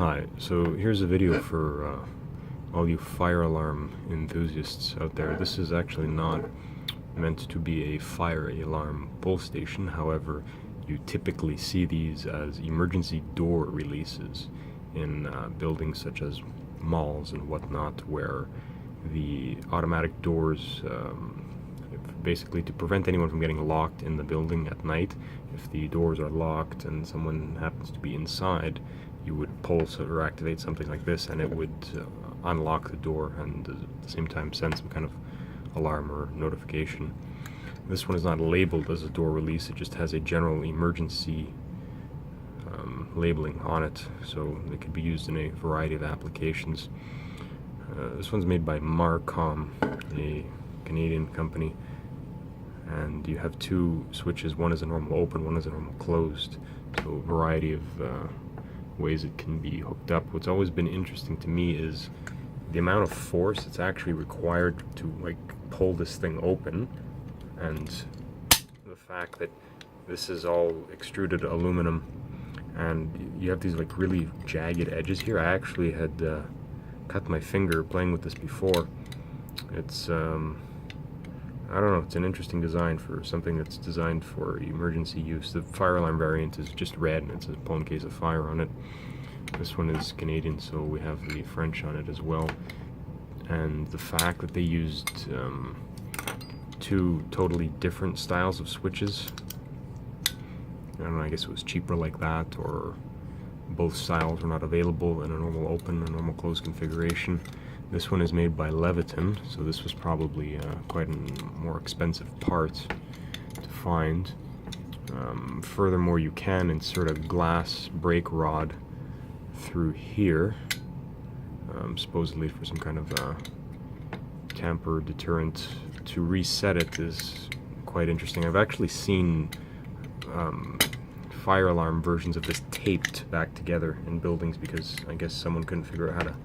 Hi, so here's a video for all you fire alarm enthusiasts out there. This is actually not meant to be a fire alarm pull station. However, you typically see these as emergency door releases in buildings such as malls and whatnot, where the automatic doors, basically to prevent anyone from getting locked in the building at night. If the doors are locked and someone happens to be inside, you would pulse or activate something like this, and it would unlock the door and at the same time send some kind of alarm or notification. This one is not labeled as a door release, it just has a general emergency labeling on it, so it could be used in a variety of applications. This one's made by Mircom, a Canadian company, and you have two switches. One is a normal open, one is a normal closed, so a variety of ways it can be hooked up. What's always been interesting to me is the amount of force that's actually required to pull this thing open, and the fact that this is all extruded aluminum and you have these really jagged edges here. I actually had cut my finger playing with this before. It's I don't know, it's an interesting design for something that's designed for emergency use. The fire alarm variant is just red and it says pull in case of fire on it. This one is Canadian, so we have the French on it as well. And the fact that they used two totally different styles of switches, I don't know, I guess it was cheaper like that, or both styles were not available in a normal open and normal closed configuration. This one is made by Leviton, so this was probably quite a more expensive part to find. Furthermore, you can insert a glass brake rod through here, supposedly for some kind of tamper deterrent. To reset it is quite interesting. I've actually seen fire alarm versions of this taped back together in buildings because I guess someone couldn't figure out how to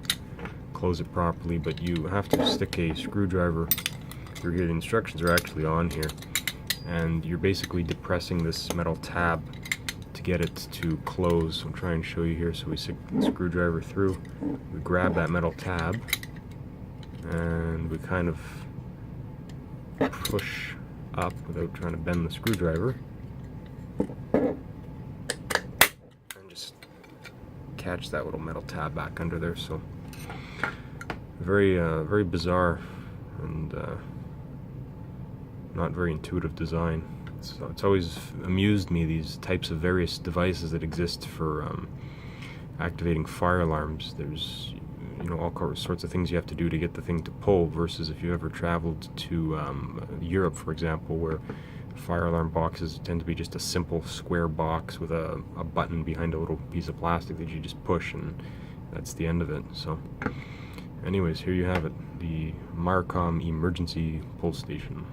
close it properly, but you have to stick a screwdriver through here. The instructions are actually on here, and you're basically depressing this metal tab to get it to close. I'll try and show you here. So we stick the screwdriver through, we grab that metal tab, and we kind of push up without trying to bend the screwdriver, and just catch that little metal tab back under there. So very bizarre and not very intuitive design. It's always amused me, these types of various devices that exist for activating fire alarms. There's all sorts of things you have to do to get the thing to pull, versus if you ever traveled to Europe, for example, where fire alarm boxes tend to be just a simple square box with a button behind a little piece of plastic that you just push, and that's the end of it. So anyways, here you have it, the Mircom emergency pull station.